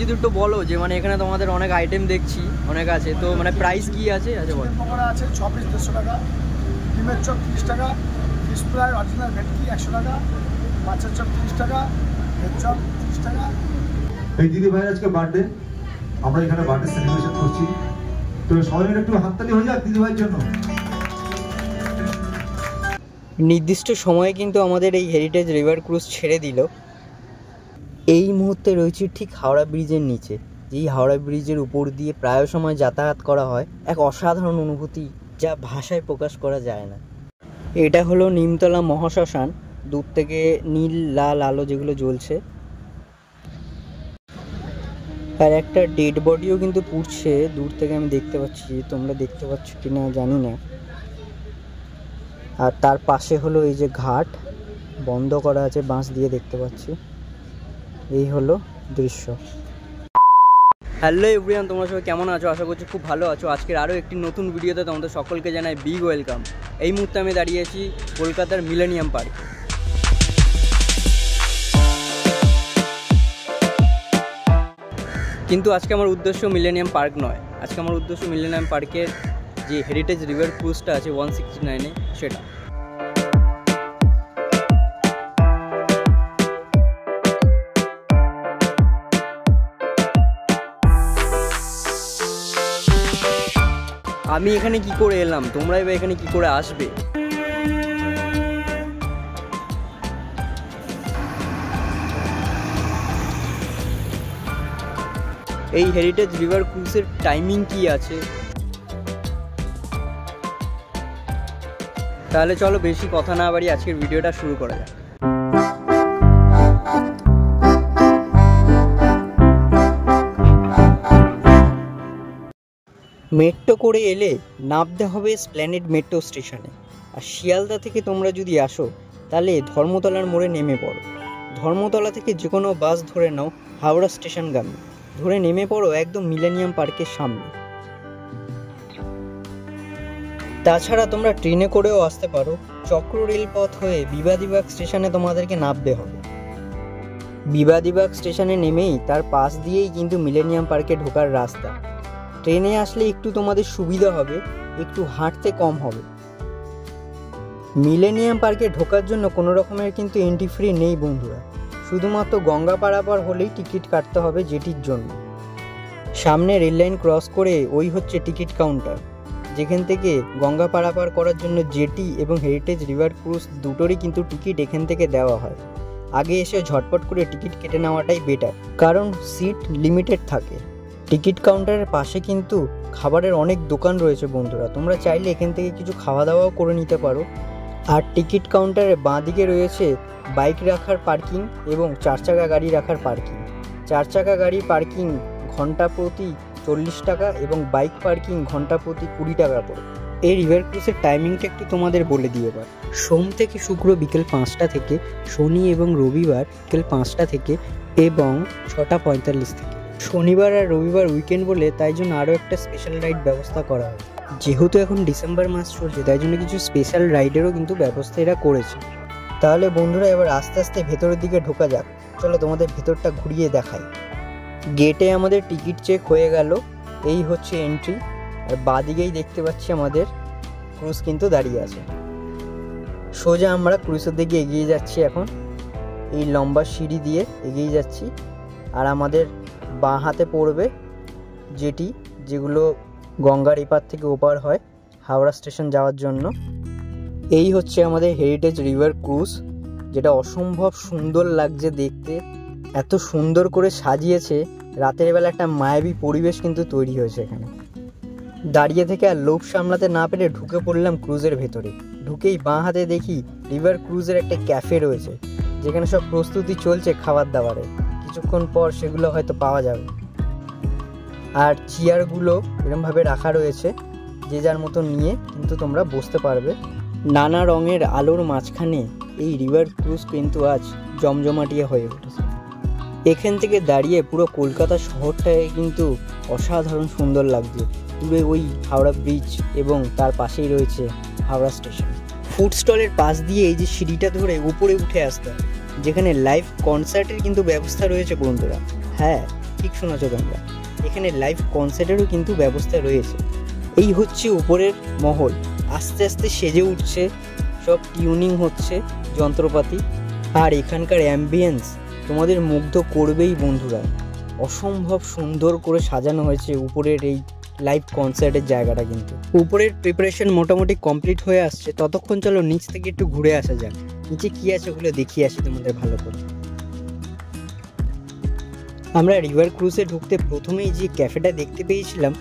যদি একটু বলো যে মানে এখানে তোমাদের অনেক আইটেম দেখছি, অনেক আছে, তো মানে প্রাইস কি আছে? আচ্ছা বলো। পকোড়া আছে 6 পিস 150 টাকা, ডিমের চপ 30 টাকা, ফিশ ফ্রাই অরিজিনাল ভেটকি 100 টাকা, মাছের চপ 30 টাকা, ভেজ চপ 30 টাকা। এই দিদি ভাইয়ের আজকে বার্থডে, আমরা এখানে বার্থডে সেলিব্রেশন করছি, তো সবাই মিলে একটু হাততালি হয়ে যাক দিদি ভাইয়ের জন্য। নির্দিষ্ট সময়ে কিন্তু আমাদের এই হেরিটেজ রিভার ক্রুজ ছেড়ে দিল। এই মুহূর্তে রয়েছে ঠিক হাওড়া ব্রিজের নিচে, যেই হাওড়া ব্রিজের উপর দিয়ে প্রায় সময় যাতায়াত করা হয়। এক অসাধারণ অনুভূতি যা ভাষায় প্রকাশ করা যায় না। এটা হলো নিমতলা মহাশ্মশান, দূর থেকে নীল লাল আলো যেগুলো জ্বলছে, আর একটা ডেড বডিও কিন্তু পুড়ছে দূর থেকে আমি দেখতে পাচ্ছি, তোমরা দেখতে পাচ্ছ কিনা জানি না। আর তার পাশে হলো এই যে ঘাট, বন্ধ করা আছে বাঁশ দিয়ে, দেখতে পাচ্ছি। এই হলো দৃশ্য। হ্যালো এভরিওয়ান, তোমরা সবাই কেমন আছো? আশা করছি খুব ভালো আছো। আজকের আরও একটি নতুন ভিডিওতে তোমাদের সকলকে জানাই বিগ ওয়েলকাম। এই মুহূর্তে আমি দাঁড়িয়ে আছি কলকাতার মিলেনিয়াম পার্ক। কিন্তু আজকে আমার উদ্দেশ্য মিলেনিয়াম পার্ক নয়, আজকে আমার উদ্দেশ্য মিলেনিয়াম পার্কের যে হেরিটেজ রিভার ক্রুজটা আছে 169-এ, সেটা। আমি এখানে কি করে এলাম, তোমরা এবার এখানে কি করে আসবে? এই হেরিটেজ রিভার ক্রুজের টাইমিং কি আছে? তাহলে চলো বেশি কথা না বাড়িয়ে আজকের ভিডিওটা শুরু করা যাক। মেট্রো করে এলে নামতে হবে এসপ্ল্যানেড মেট্রো স্টেশনে। আর শিয়ালদা থেকে তোমরা যদি আসো তাহলে ধর্মতলার মোড়ে নেমে পড়ো। ধর্মতলা থেকে যে কোনো বাস ধরে নাও হাওড়া স্টেশনগামী, ধরে নেমে পড়ো একদম মিলেনিয়াম পার্কের সামনে। তাছাড়া তোমরা ট্রেনে করেও আসতে পারো। চক্র রেলপথ হয়ে বিবাদীবাগ স্টেশনে তোমাদেরকে নামতে হবে। বিবাদীবাগ স্টেশনে নেমেই তার পাশ দিয়েই কিন্তু মিলেনিয়াম পার্কে ঢোকার রাস্তা। ট্রেনে আসলে একটু তোমাদের সুবিধা হবে, একটু হাঁটতে কম হবে। মিলেনিয়াম পার্কে ঢোকার জন্য কোনো রকমের কিন্তু এন্ট্রি ফ্রি নেই বন্ধুরা, শুধুমাত্র গঙ্গা পারাপার হলেই টিকিট কাটতে হবে যেটির জন্য। সামনে রেললাইন ক্রস করে ওই হচ্ছে টিকিট কাউন্টার, যেখান থেকে গঙ্গা পারাপার করার জন্য জেটি এবং হেরিটেজ রিভার ক্রুজ দুটোরই কিন্তু টিকিট এখান থেকে দেওয়া হয়। আগে এসে ঝটপট করে টিকিট কেটে নেওয়াটাই বেটার, কারণ সিট লিমিটেড থাকে। টিকিট কাউন্টারের পাশে কিন্তু খাবারের অনেক দোকান রয়েছে বন্ধুরা, তোমরা চাইলে এখান থেকে কিছু খাওয়া দাওয়াও করে নিতে পারো। আর টিকিট কাউন্টারের বাঁ দিকে রয়েছে বাইক রাখার পার্কিং এবং 4 চাকা গাড়ি রাখার পার্কিং। 4 চাকা গাড়ি পার্কিং ঘন্টা প্রতি 40 টাকা এবং বাইক পার্কিং ঘন্টা প্রতি 20 টাকা করে। এই রিভার ক্রুজের টাইমিংটা একটু তোমাদের বলে দিয়ে এবার। সোম থেকে শুক্র বিকেল 5টা থেকে, শনি এবং রবিবার বিকেল 5টা থেকে এবং 6:45 থেকে। শনিবার আর রবিবার উইকেন্ড বলে তাই জন্য আরও একটা স্পেশাল রাইড ব্যবস্থা করা হয়। যেহেতু এখন ডিসেম্বর মাস চলছে তাই জন্য কিছু স্পেশাল রাইডেরও কিন্তু ব্যবস্থা এরা করেছে। তাহলে বন্ধুরা এবার আস্তে আস্তে ভেতরের দিকে ঢোকা যাক। চলো তোমাদের ভেতরটা ঘুরিয়ে দেখাই। গেটে আমাদের টিকিট চেক হয়ে গেল, এই হচ্ছে এন্ট্রি। আর বাদিকেই দেখতে পাচ্ছি আমাদের ক্রুজ কিন্তু দাঁড়িয়ে আছে। সোজা আমরা ক্রুজের দিকে এগিয়ে যাচ্ছি এখন, এই লম্বা সিঁড়ি দিয়ে এগিয়ে যাচ্ছি। আর আমাদের বাঁ হাতে পড়বে জেটি, যেগুলো গঙ্গার এপার থেকে ওপার হয় হাওড়া স্টেশন যাওয়ার জন্য। এই হচ্ছে আমাদের হেরিটেজ রিভার ক্রুজ, যেটা অসম্ভব সুন্দর লাগছে দেখতে। এত সুন্দর করে সাজিয়েছে, রাতের বেলা একটা মায়াবী পরিবেশ কিন্তু তৈরি হয়েছে এখানে। দাঁড়িয়ে থেকে আর লোভ সামলাতে না পেরে ঢুকে পড়লাম ক্রুজের ভেতরে। ঢুকেই বাঁ হাতে দেখি রিভার ক্রুজের একটা ক্যাফে রয়েছে, যেখানে সব প্রস্তুতি চলছে খাবার দাবারের। কিছুক্ষণ পর সেগুলো হয়তো পাওয়া যাবে। আর চেয়ারগুলো এরমভাবে রাখা রয়েছে, যে যার মতো নিয়ে কিন্তু তোমরা বসতে পারবে। নানা রঙের আলোর মাঝখানে এই রিভার ক্রুজ কিন্তু আজ জমজমাটিয়ে হয়ে উঠেছে। এখান থেকে দাঁড়িয়ে পুরো কলকাতা শহরটাকে কিন্তু অসাধারণ সুন্দর লাগছে। দূরে ওই হাওড়া ব্রিজ এবং তার পাশেই রয়েছে হাওড়া স্টেশন। ফুড স্টলের পাশ দিয়ে এই যে সিঁড়িটা ধরে উপরে উঠে আসতে হয়, যেখানে লাইভ কনসার্টের কিন্তু ব্যবস্থা রয়েছে বন্ধুরা। হ্যাঁ, ঠিক শুনেছো তোমরা, এখানে লাইভ কনসার্টেরও কিন্তু ব্যবস্থা রয়েছে। এই হচ্ছে উপরের মহল, আস্তে আস্তে সেজে উঠছে, সব টিউনিং হচ্ছে যন্ত্রপাতি, আর এখানকার অ্যাম্বিয়েন্স তোমাদের মুগ্ধ করবেই বন্ধুরা। অসম্ভব সুন্দর করে সাজানো হয়েছে উপরের এই লাইভ কনসার্টের জায়গাটা। কিন্তু উপরের প্রিপারেশন মোটামুটি কমপ্লিট হয়ে আসছে, ততক্ষণ চলো নিচ থেকে একটু ঘুরে আসা যাক, নিচে কী আছে ওগুলো দেখিয়ে আসি তোমাদের ভালো করে। আমরা রিভার ক্রুজে ঢুকতে প্রথমেই যে ক্যাফেটা দেখতে পেয়েছিলাম,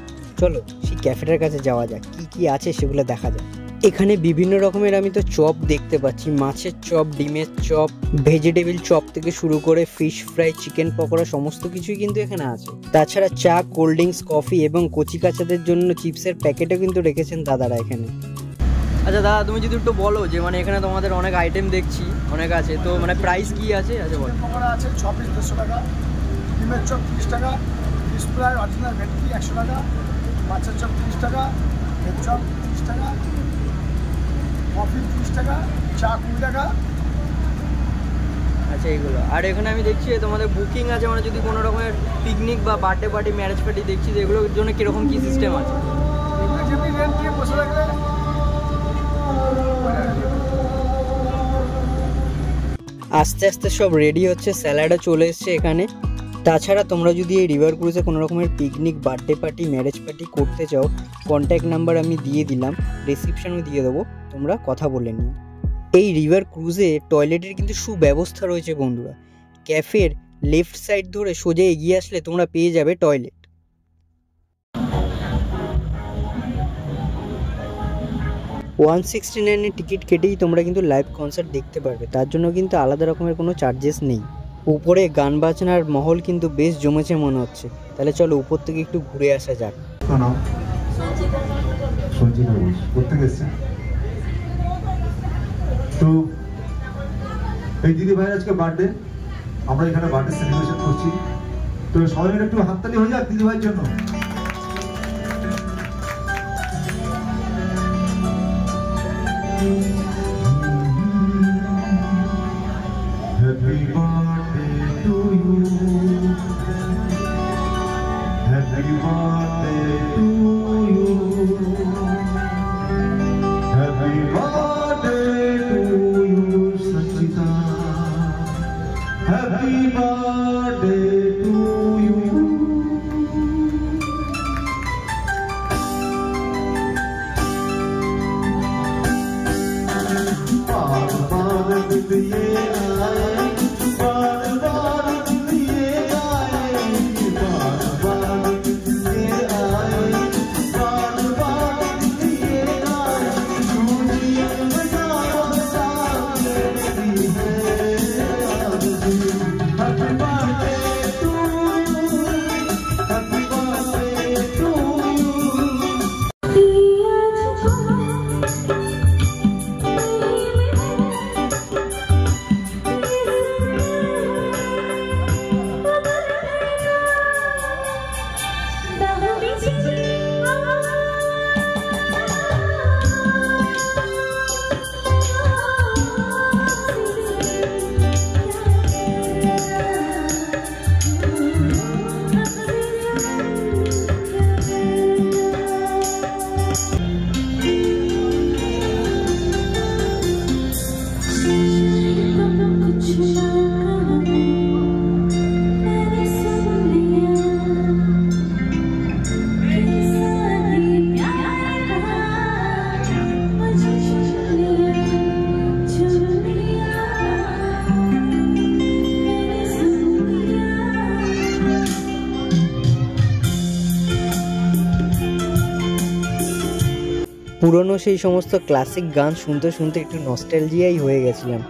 চলো সেই ক্যাফেটার কাছে যাওয়া যাক, কি কি আছে সেগুলো দেখা যাক। এখানে বিভিন্ন রকমের আমি তো চপ দেখতে পাচ্ছি, মাছের চপ, ডিমের চপ, ভেজিটেবিল চপ থেকে শুরু করে ফিশ ফ্রাই, চিকেন পকোড়া, সমস্ত কিছুই কিন্তু এখানে আছে। তাছাড়া চা, কোল্ড ড্রিঙ্কস, কফি এবং কচি কাচাদের জন্য চিপসের প্যাকেটও কিন্তু রেখেছেন দাদারা এখানে। আচ্ছা দাদা, তুমি যদি একটু বলো যে মানে এখানে তোমাদের অনেক আইটেম দেখছি, অনেক আছে, তো মানে প্রাইস কি আছে? আচ্ছা বলো। পকোড়া আছে 6 পিস 150 টাকা, ডিমের চপ 30 টাকা, ফিশ ফ্রাই অরিজিনাল ভেটকি 100 টাকা, মাছের চপ 30 টাকা, ভেজ চপ 30 টাকা, কফি 30 টাকা, চা 20 টাকা। আচ্ছা এইগুলো। আর এখানে আমি দেখছি তোমাদের বুকিং আছে, মানে যদি কোনো রকমের পিকনিক বা বার্থডে পার্টি, ম্যারেজ পার্টি দেখছি, এগুলোর জন্য কীরকম কী সিস্টেম আছে? যেমনি রেন্ট দিয়ে বসে রাখলে আস্তে আস্তে সব রেডি হচ্ছে, স্যালাডও চলে এসছে এখানে। তাছাড়া তোমরা যদি এই রিভার ক্রুজে কোনো রকমের picnic, birthday party, marriage party করতে চাও, কন্ট্যাক্ট নাম্বার আমি দিয়ে দিলাম, ডিসক্রিপশানেও দিয়ে দেবো, তোমরা কথা বলে নিও। এই রিভার ক্রুজে টয়লেটের কিন্তু সুব্যবস্থা রয়েছে বন্ধুরা। ক্যাফের লেফট সাইড ধরে সোজা এগিয়ে আসলে তোমরা পেয়ে যাবে টয়লেট। $169 টিকিট কেটেই তোমরা কিন্তু লাইভ কনসার্ট দেখতে পারবে, তার জন্য কিন্তু আলাদা রকমের কোনো চার্জেস নেই। উপরে গান বাজনার মহল কিন্তু বেশ জমেছে মনে হচ্ছে, তাহলে চলো উপর থেকে একটু ঘুরে আসা যাক। তো এই দিদি ভাইয়ের আজকে বার্থডে, আমরা এখানে বার্থডে সেলিব্রেশন করছি, তো সবাই মিলে একটু হাততালি হয়ে যাক দিদি ভাইয়ের জন্য। Happy birthday to you. Happy birthday to you. Happy birthday to you, Sanchita. Happy birthday to you. পুরনো সেই সমস্ত ক্লাসিক গান শুনতে শুনতে একটু নস্টালজিয়াই হয়ে গেছিলাম।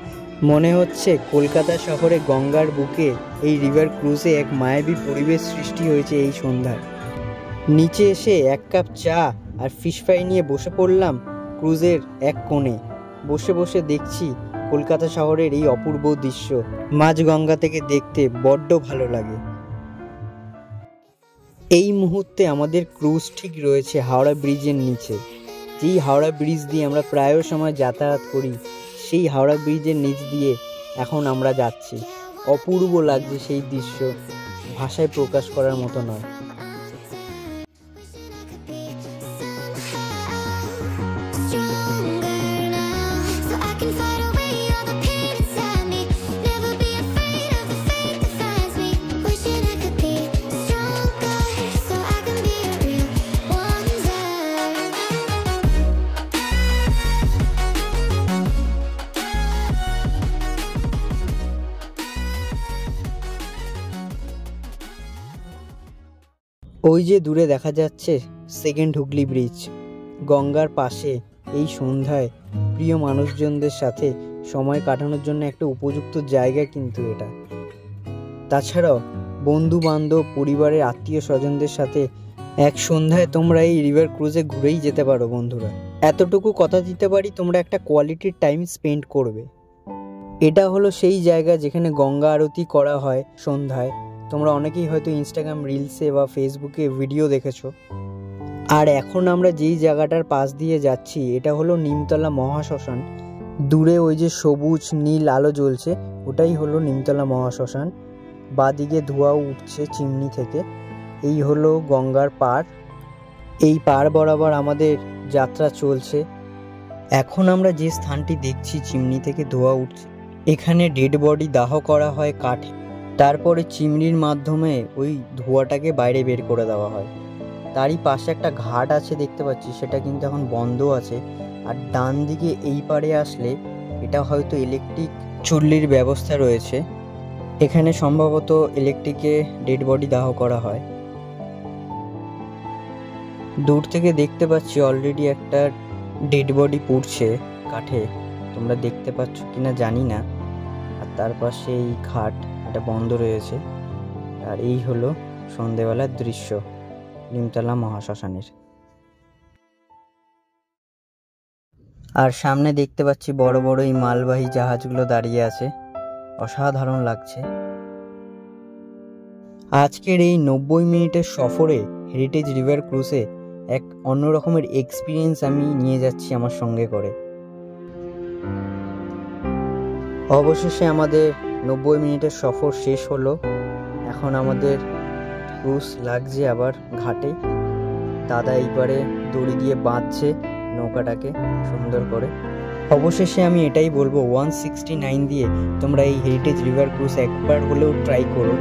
মনে হচ্ছে কলকাতা শহরে গঙ্গার বুকে এই রিভার ক্রুজে এক মায়াবী পরিবেশ সৃষ্টি হয়েছে এই সন্ধ্যায়। নিচে এসে এক কাপ চা আর ফিশ ফ্রাই নিয়ে বসে পড়লাম ক্রুজের এক কোণে। বসে বসে দেখছি কলকাতা শহরের এই অপূর্ব দৃশ্য, মাঝ গঙ্গা থেকে দেখতে বড্ড ভালো লাগে। এই মুহূর্তে আমাদের ক্রুজ ঠিক রয়েছে হাওড়া ব্রিজের নিচে। যেই হাওড়া ব্রিজ দিয়ে আমরা প্রায় সময় যাতায়াত করি, সেই হাওড়া ব্রিজের নিচ দিয়ে এখন আমরা যাচ্ছি। অপূর্ব লাগছে সেই দৃশ্য। ভাষায় প্রকাশ করার মতো নয়। ওই যে দূরে দেখা যাচ্ছে সেকেন্ড হুগলি ব্রিজ। গঙ্গার পাশে এই সন্ধ্যায় প্রিয় মানুষজনদের সাথে সময় কাটানোর জন্য একটা উপযুক্ত জায়গা কিন্তু এটা। তাছাড়াও বন্ধু বান্ধব, পরিবারের আত্মীয় স্বজনদের সাথে এক সন্ধ্যায় তোমরা এই রিভার ক্রুজে ঘুরেই যেতে পারো বন্ধুরা। এতটুকু কথা দিতে পারি, তোমরা একটা কোয়ালিটির টাইম স্পেন্ড করবে। এটা হলো সেই জায়গা যেখানে গঙ্গা আরতি করা হয় সন্ধ্যায়। তোমরা অনেকেই হয়তো ইনস্টাগ্রাম রিলসে বা ফেসবুকে ভিডিও দেখেছো। আর এখন আমরা যেই জায়গাটার পাশ দিয়ে যাচ্ছি এটা হলো নিমতলা মহাশ্মশান। দূরে ওই যে সবুজ নীল আলো জ্বলছে, ওটাই হলো নিমতলা মহাশ্মশান। বাদিকে ধোঁয়াও উঠছে চিমনি থেকে। এই হলো গঙ্গার পাড়। এই পাড় বরাবর আমাদের যাত্রা চলছে। এখন আমরা যে স্থানটি দেখছি, চিমনি থেকে ধোঁয়া উঠছে, এখানে ডেড বডি দাহ করা হয় কাঠে। তারপরে চিমনির মাধ্যমে ওই ধোঁয়াটাকে বাইরে বের করে দেওয়া হয়। তারই পাশে একটা ঘাট আছে দেখতে পাচ্ছি, সেটা কিন্তু এখন বন্ধ আছে। আর ডান দিকে এই পারে আসলে এটা হয়তো ইলেকট্রিক চুল্লির ব্যবস্থা রয়েছে। এখানে সম্ভবত ইলেকট্রিকে ডেড বডি দাহ করা হয়। দূর থেকে দেখতে পাচ্ছি অলরেডি একটা ডেড বডি পুড়ছে কাঠে। তোমরা দেখতে পাচ্ছ কিনা জানি না। আর তার পাশে এই ঘাট, এটা বন্ধ রয়েছে। আর এই হলো সন্ধেবেলার দৃশ্য নিমতলা মহাশ্মশানের। আর সামনে দেখতে পাচ্ছি বড় বড় এই মালবাহী জাহাজগুলো দাঁড়িয়ে আছে, অসাধারণ লাগছে। আজকের এই 90 মিনিটের সফরে হেরিটেজ রিভার ক্রুজে এক অন্য রকমের এক্সপিরিয়েন্স আমি নিয়ে যাচ্ছি আমার সঙ্গে করে। অবশেষে আমাদের 90 মিনিটের সফর শেষ হলো। এখন আমাদের ক্রুজ লাগছে আবার ঘাটে। দাদা এইবারে দড়ি দিয়ে বাঁধছে নৌকাটাকে সুন্দর করে। অবশেষে আমি এটাই বলবো, 169 দিয়ে তোমরা এই হেরিটেজ রিভার ক্রুজ একবার হলেও ট্রাই করো।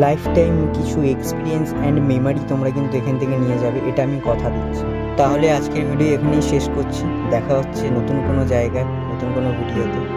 লাইফ টাইম কিছু এক্সপিরিয়েন্স অ্যান্ড মেমারি তোমরা কিন্তু এখান থেকে নিয়ে যাবে, এটা আমি কথা দিচ্ছি। তাহলে আজকের ভিডিও এখানেই শেষ করছি। দেখা হচ্ছে নতুন কোনো জায়গায়, নতুন কোনো ভিডিওতে।